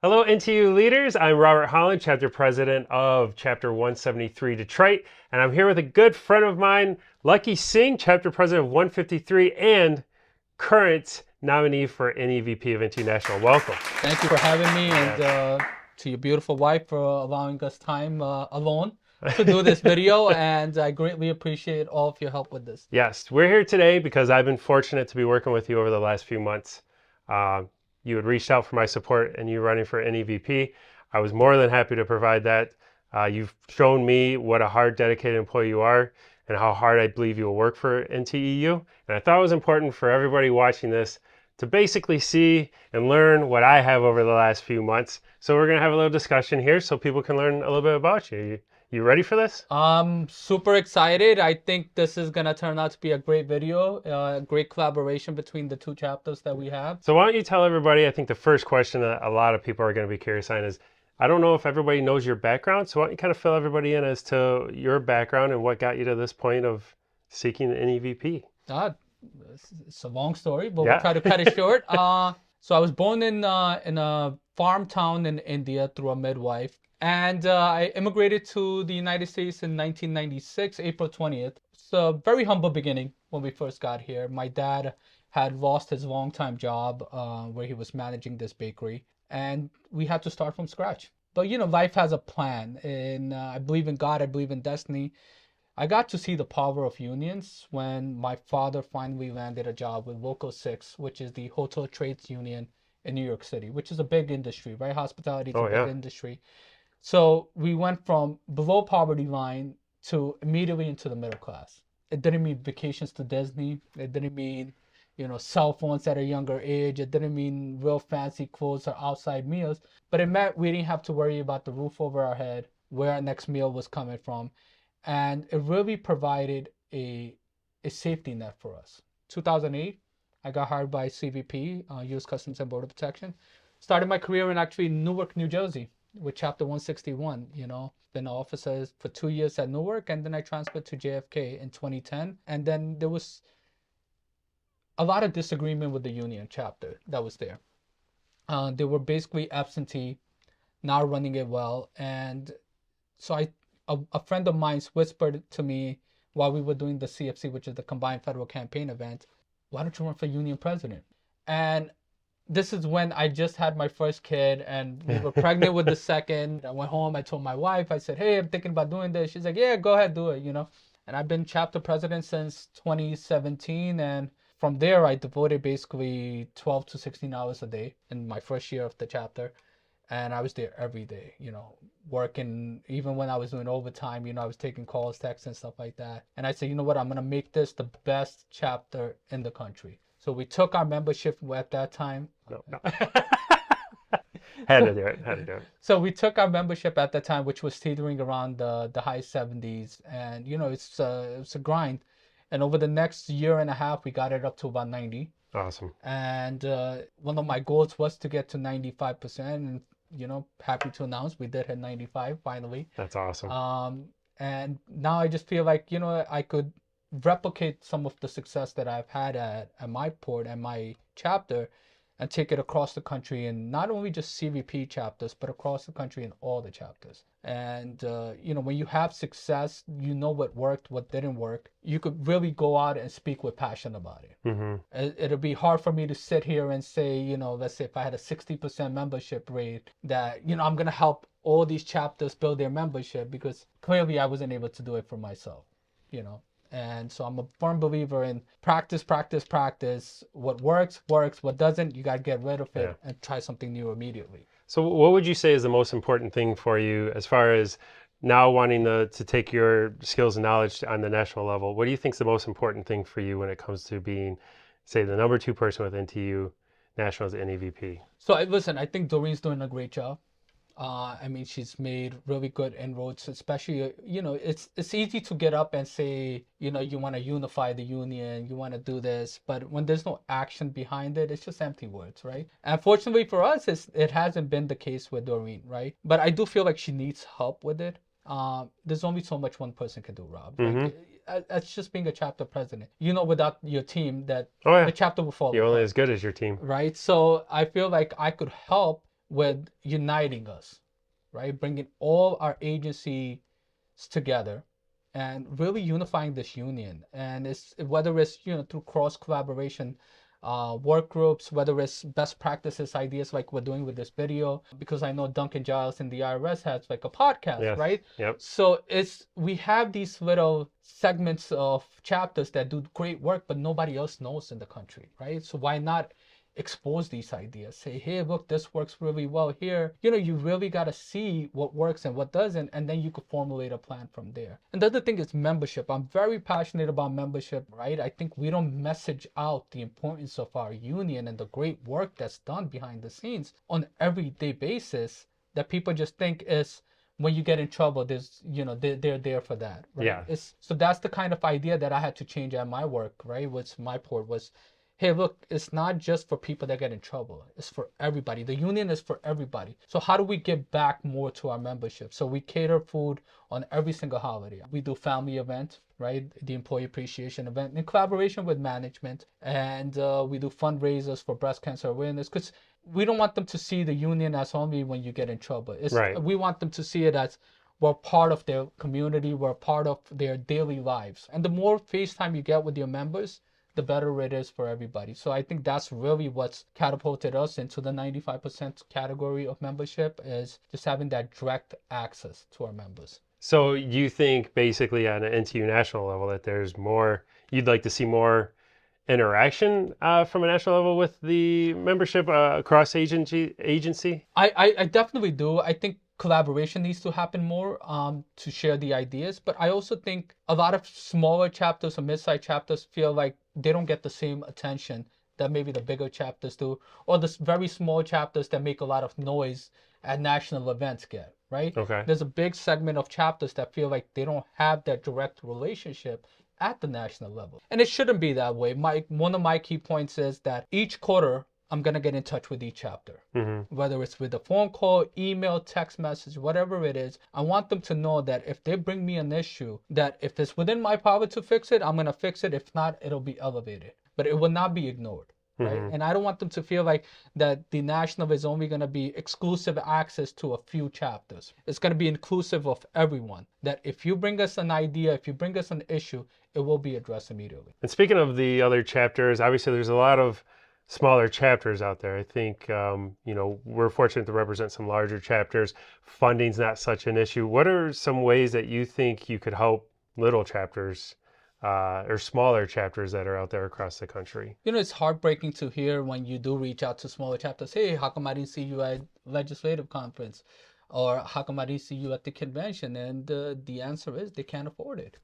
Hello, NTEU leaders. I'm Robert Holland, chapter president of chapter 173 Detroit, and I'm here with a good friend of mine, Lucky Singh, chapter president of 153 and current nominee for NEVP of NTEU National. Welcome. Thank you for having me, and to your beautiful wife for allowing us time alone to do this video, and I greatly appreciate all of your help with this. Yes, we're here today because I've been fortunate to be working with you over the last few months. You had reached out for my support and you running for NEVP. I was more than happy to provide that. You've shown me what a hard, dedicated employee you are and how hard I believe you will work for NTEU. And I thought it was important for everybody watching this to basically see and learn what I have over the last few months. So we're gonna have a little discussion here so people can learn a little bit about you. You ready for this? I'm super excited. I think this is gonna turn out to be a great video, a great collaboration between the two chapters that we have. So why don't you tell everybody, I think the first question that a lot of people are gonna be curious on is, I don't know if everybody knows your background, so why don't you kind of fill everybody in as to your background and what got you to this point of seeking the NEVP? It's a long story, but we'll try to cut it short. So I was born in a farm town in India through a midwife. And I immigrated to the United States in 1996, April 20th. It's a very humble beginning when we first got here. My dad had lost his longtime job where he was managing this bakery, and we had to start from scratch. But you know, life has a plan, and I believe in God, I believe in destiny. I got to see the power of unions when my father finally landed a job with Local 6, which is the hotel trades union in New York City, which is a big industry, right? Hospitality is a big industry. So we went from below poverty line to immediately into the middle class. It didn't mean vacations to Disney. It didn't mean, you know, cell phones at a younger age. It didn't mean real fancy clothes or outside meals. But it meant we didn't have to worry about the roof over our head, where our next meal was coming from. And it really provided a safety net for us. 2008, I got hired by CBP, U.S. Customs and Border Protection. Started my career in actually Newark, New Jersey, with chapter 161, you know. Been an officer for 2 years at Newark, and then I transferred to JFK in 2010. And then there was a lot of disagreement with the union chapter that was there. They were basically absentee, not running it well. And so a friend of mine whispered to me while we were doing the CFC, which is the Combined Federal Campaign event, why don't you run for union president? And this is when I just had my first kid and we were pregnant with the second. I went home, I told my wife, I said, hey, I'm thinking about doing this. She's like, yeah, go ahead, do it, you know. And I've been chapter president since 2017. And from there, I devoted basically 12 to 16 hours a day in my first year of the chapter. And I was there every day, you know, working. Even when I was doing overtime, you know, I was taking calls, texts, and stuff like that. And I said, you know what, I'm going to make this the best chapter in the country. So we took our membership at that time. No. Had to do it. So we took our membership at that time, which was teetering around the high 70s. And, you know, it's a grind. And over the next year and a half, we got it up to about 90. Awesome. And one of my goals was to get to 95%. And, you know, happy to announce we did hit 95 finally. That's awesome. And now I just feel like, you know, I could replicate some of the success that I've had at my port and my chapter and take it across the country, and not only just CVP chapters, but across the country in all the chapters. And, you know, when you have success, you know what worked, what didn't work. You could really go out and speak with passion about it. Mm-hmm. It'll be hard for me to sit here and say, you know, let's say if I had a 60% membership rate that, you know, I'm going to help all these chapters build their membership, because clearly I wasn't able to do it for myself, you know. And so I'm a firm believer in practice. What works. What doesn't, you got to get rid of it and try something new immediately. So what would you say is the most important thing for you as far as now wanting to take your skills and knowledge on the national level? What do you think is the most important thing for you when it comes to being, say, the number 2 person with NTEU Nationals NEVP? So listen, I think Doreen's doing a great job. I mean, she's made really good inroads, especially, you know, it's easy to get up and say, you know, you want to unify the union, you want to do this, but when there's no action behind it, it's just empty words, right? And fortunately for us, it hasn't been the case with Doreen, right? But I do feel like she needs help with it. There's only so much one person can do, Rob. Mm-hmm. Like, it's just being a chapter president. You know, without your team, that the chapter will fall You're apart, only as good as your team. right? So I feel like I could help with uniting us, right? Bringing all our agencies together and really unifying this union. And it's whether it's through cross collaboration, work groups, whether it's best practices ideas like we're doing with this video, because I know Duncan Giles in the IRS has like a podcast, Yes. right? Yep. So we have these little segments of chapters that do great work, but nobody else knows in the country, right? So why not expose these ideas? Say, hey, look, this works really well here. You really got to see what works and what doesn't, and then you could formulate a plan from there. And the other thing is membership. I'm very passionate about membership, right? I think we don't message out the importance of our union and the great work that's done behind the scenes on an everyday basis, that people just think is when you get in trouble, there's, they're there for that, right? Yeah. So that's the kind of idea that I had to change at my work, right? What's my port was, hey, look, it's not just for people that get in trouble. It's for everybody. The union is for everybody. So how do we give back more to our membership? So we cater food on every single holiday. We do family event, right? The employee appreciation event in collaboration with management. And we do fundraisers for breast cancer awareness, because we don't want them to see the union as only when you get in trouble. Right. We want them to see it as we're part of their community. We're part of their daily lives. And the more face time you get with your members, the better it is for everybody. So I think that's really what's catapulted us into the 95% category of membership, is just having that direct access to our members. So you think basically on an NTEU national level that you'd like to see more interaction from a national level with the membership across agency? I definitely do. I think collaboration needs to happen more to share the ideas. But I also think a lot of smaller chapters or mid-sized chapters feel like they don't get the same attention that maybe the bigger chapters do, or the very small chapters that make a lot of noise at national events get, right? Okay. There's a big segment of chapters that feel like they don't have that direct relationship at the national level. And it shouldn't be that way. One of my key points is that each quarter, I'm going to get in touch with each chapter, whether it's with a phone call, email, text message, whatever it is. I want them to know that if they bring me an issue, that if it's within my power to fix it, I'm going to fix it. If not, it'll be elevated, but it will not be ignored. Right? And I don't want them to feel like that the national is only going to be exclusive access to a few chapters. It's going to be inclusive of everyone. That if you bring us an idea, if you bring us an issue, it will be addressed immediately. And speaking of the other chapters, obviously there's a lot of smaller chapters out there. I think, we're fortunate to represent some larger chapters. Funding's not such an issue. What are some ways that you think you could help little chapters or smaller chapters that are out there across the country? It's heartbreaking to hear when you do reach out to smaller chapters, hey, how come I didn't see you at legislative conference? Or how come I didn't see you at the convention? And the answer is they can't afford it.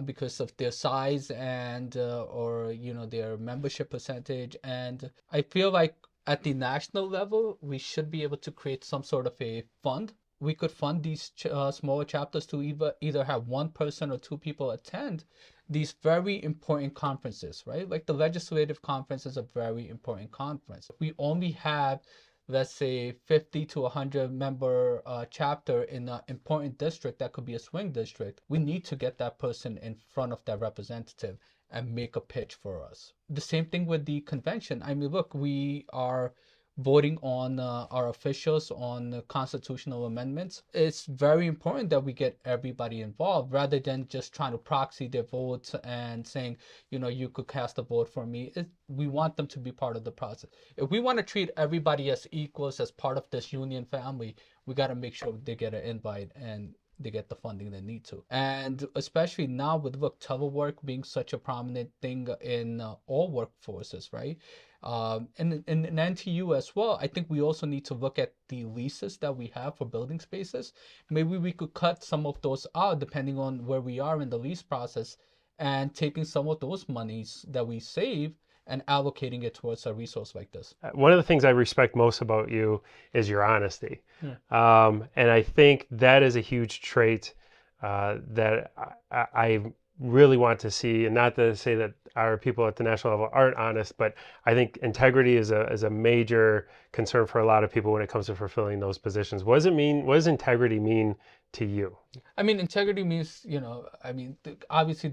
Because of their size and or their membership percentage. And I feel like at the national level, we should be able to create some sort of a fund. We could fund these smaller chapters to either have one person or two people attend these very important conferences, right? Like the legislative conference is a very important conference. We only have, let's say, 50 to 100 member chapter in an important district that could be a swing district. We need to get that person in front of that representative and make a pitch for us. The same thing with the convention. I mean, look, we are voting on our officials on constitutional amendments. It's very important that we get everybody involved rather than just trying to proxy their votes and saying, you could cast a vote for me. We want them to be part of the process. If we want to treat everybody as equals, as part of this union family, we got to make sure they get an invite and they get the funding they need to. And especially now with telework being such a prominent thing in all workforces, right? And in NTEU as well, I think we also need to look at the leases that we have for building spaces. Maybe we could cut some of those out depending on where we are in the lease process, and taking some of those monies that we save and allocating it towards a resource like this. One of the things I respect most about you is your honesty. And I think that is a huge trait that I really want to see, and not to say that our people at the national level aren't honest, but I think integrity is a major concern for a lot of people when it comes to fulfilling those positions. What does integrity mean to you? I mean, integrity means, obviously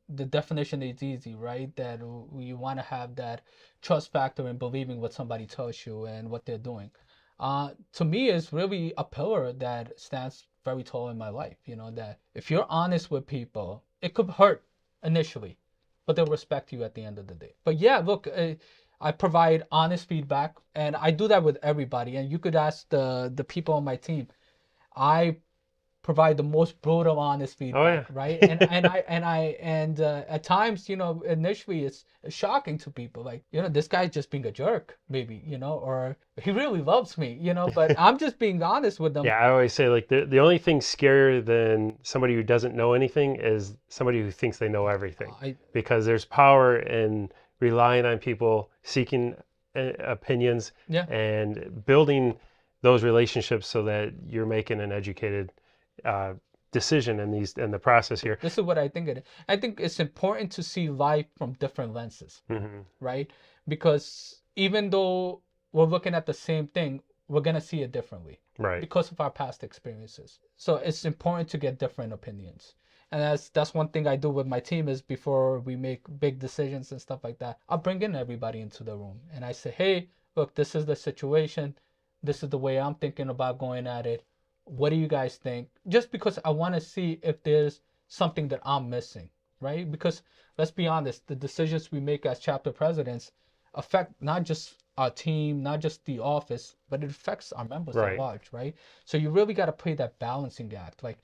the definition is easy, right? That you want to have that trust factor in believing what somebody tells you and what they're doing. To me, is really a pillar that stands very tall in my life. That if you're honest with people, it could hurt initially, but they'll respect you at the end of the day. But yeah, look, I provide honest feedback, and I do that with everybody. And you could ask the people on my team. I provide the most brutal, honest Oh feedback, yeah. right? And at times, initially it's shocking to people, like, this guy's just being a jerk, maybe, or he really loves me, but I'm just being honest with them. Yeah, I always say like the only thing scarier than somebody who doesn't know anything is somebody who thinks they know everything, I because there's power in relying on people, seeking opinions, Yeah, and building those relationships so that you're making an educated uh, decision in the process here. this is what I think it is. I think it's important to see life from different lenses, Hmm. right? Because even though we're looking at the same thing, we're gonna see it differently Right. because of our past experiences. So it's important to get different opinions. And that's one thing I do with my team is before we make big decisions and stuff like that, I'll bring in everybody into the room and I say, hey, look, this is the situation. This is the way I'm thinking about going at it. What do you guys think? Just because I want to see if there's something that I'm missing, right? Because let's be honest, the decisions we make as chapter presidents affect not just our team, not just the office, but it affects our members at Right. large, right? So you really got to play that balancing act. Like,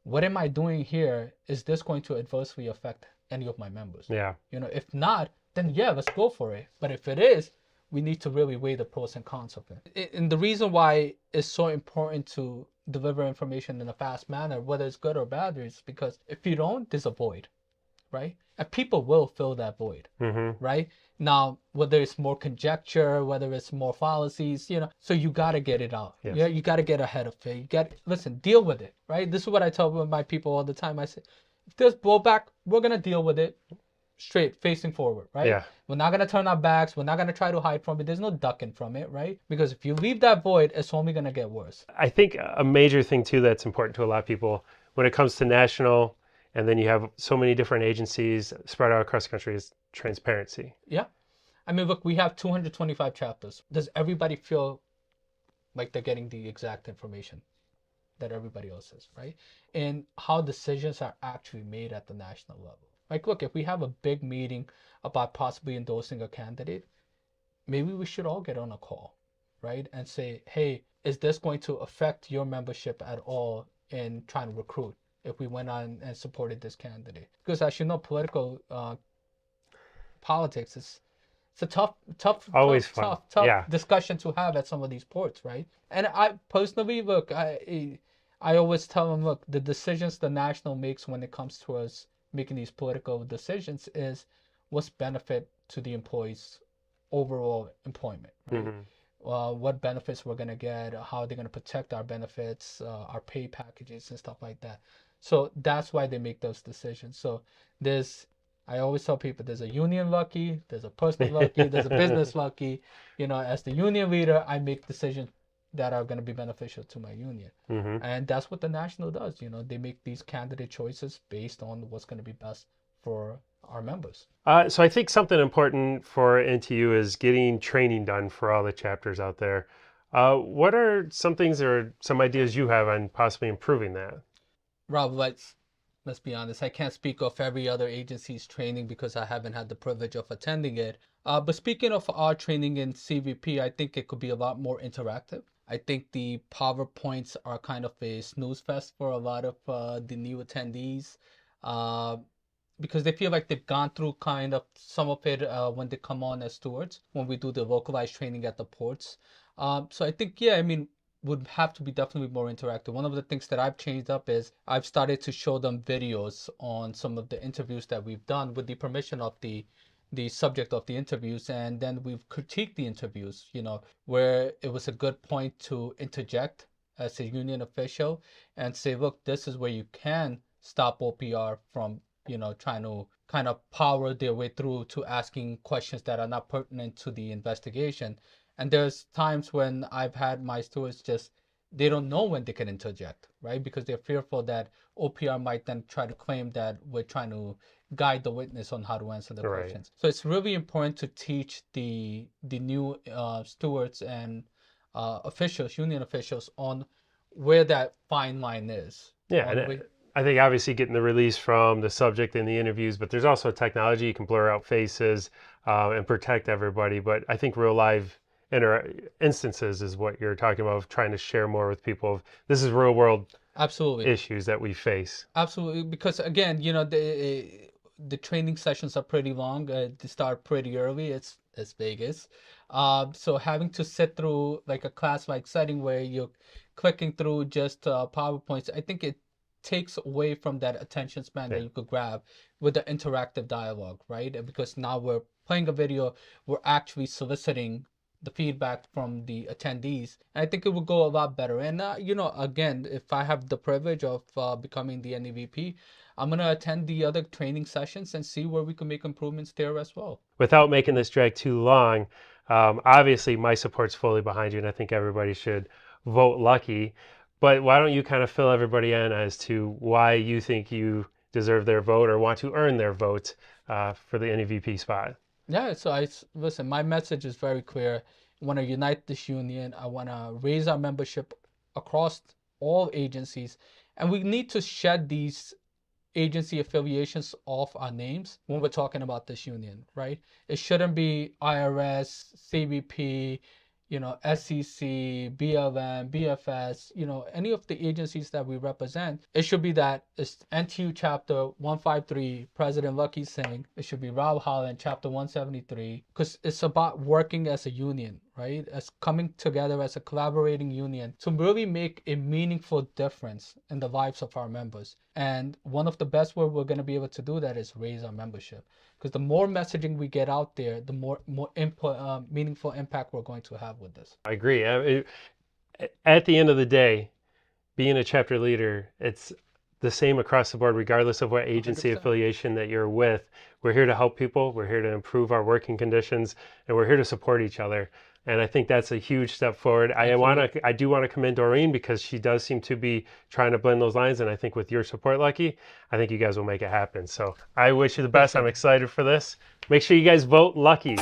what am I doing here? Is this going to adversely affect any of my members? Yeah. If not, then yeah, let's go for it. But if it is, we need to really weigh the pros and cons of it. And the reason why it's so important to deliver information in a fast manner, whether it's good or bad, is because if you don't, there's a void, right? And people will fill that void, Hmm. right? Now, whether it's more conjecture, whether it's more fallacies, so you got to get it out. Yes. Yeah, you got to get ahead of it. Listen, deal with it, right? This is what I tell my people all the time. I say, if there's blowback, we're going to deal with it straight, facing forward, right? Yeah. We're not going to turn our backs. We're not going to try to hide from it. There's no ducking from it, right? Because if you leave that void, it's only going to get worse. I think a major thing too that's important to a lot of people when it comes to national, and then you have so many different agencies spread out across the country, is transparency. Yeah. I mean, look, we have 225 chapters. Does everybody feel like they're getting the exact information that everybody else is, right? And how decisions are actually made at the national level. Like, look, if we have a big meeting about possibly endorsing a candidate, maybe we should all get on a call, right? And say, hey, is this going to affect your membership at all in trying to recruit if we went on and supported this candidate? Because as you know, political politics is it's a Always fun. tough Yeah. discussion to have at some of these ports, right? And I personally, look, I always tell them, look, the decisions the national makes when it comes to us making these political decisions is what's benefit to the employees' overall employment, right? Hmm. What benefits we're gonna get, how they're gonna protect our benefits, our pay packages and stuff like that. So that's why they make those decisions. So I always tell people there's a union lucky, there's a personal lucky, there's a business lucky. As the union leader, I make decisions that are going to be beneficial to my union. Hmm. And that's what the national does. They make these candidate choices based on what's going to be best for our members. So I think something important for NTU is getting training done for all the chapters out there. What are some things or some ideas you have on possibly improving that? Rob, let's be honest. I can't speak of every other agency's training because I haven't had the privilege of attending it. But speaking of our training in CVP, I think it could be a lot more interactive. I think the PowerPoints are kind of a snooze fest for a lot of the new attendees because they feel like they've gone through kind of some of it when they come on as stewards, when we do the localized training at the ports. So I think, yeah, I mean, would have to be definitely more interactive. One of the things that I've changed up is I've started to show them videos on some of the interviews that we've done with the permission of the subject of the interviews, and then we've critiqued the interviews, where it was a good point to interject as a union official and say, look, this is where you can stop OPR from, trying to kind of power their way through to asking questions that are not pertinent to the investigation. And there's times when I've had my stewards they don't know when they can interject, right? Because they're fearful that OPR might then try to claim that we're trying to guide the witness on how to answer the Right. questions. So it's really important to teach the new stewards and officials, union officials, on where that fine line is. Yeah, and I think obviously getting the release from the subject in the interviews, but there's also technology. You can blur out faces and protect everybody. But I think real live instances is what you're talking about, of trying to share more with people. This is real world Absolutely issues that we face. Absolutely, because again, the training sessions are pretty long. They start pretty early. It's Vegas, so having to sit through like a class-like setting where you're clicking through just PowerPoints, I think it takes away from that attention span that you could grab with the interactive dialogue, right? Because now we're playing a video, we're actually soliciting the feedback from the attendees. And I think it would go a lot better. And again, if I have the privilege of becoming the NEVP, I'm gonna attend the other training sessions and see where we can make improvements there as well. Without making this drag too long, obviously my support's fully behind you, and I think everybody should vote lucky. But why don't you kind of fill everybody in as to why you think you deserve their vote or want to earn their vote for the NEVP spot? Yeah, so listen, my message is very clear. I want to unite this union. I want to raise our membership across all agencies. And we need to shed these agency affiliations off our names when we're talking about this union, right? It shouldn't be IRS, CBP, SEC, BLM, BFS, any of the agencies that we represent. It should be that it's NTEU chapter 153, President Lucky Singh. It should be Rob Holland, chapter 173, because it's about working as a union, right? As coming together as a collaborating union to really make a meaningful difference in the lives of our members. And one of the best ways we're going to be able to do that is raise our membership. Because the more messaging we get out there, the more meaningful impact we're going to have with this. I agree. At the end of the day, being a chapter leader, it's the same across the board, regardless of what agency 100%. Affiliation that you're with. We're here to help people. We're here to improve our working conditions, and we're here to support each other. And I think that's a huge step forward. I do want to commend Doreen, because she does seem to be trying to blend those lines. And I think with your support, Lucky, I think you guys will make it happen. So I wish you the best. I'm excited for this. Make sure you guys vote Lucky.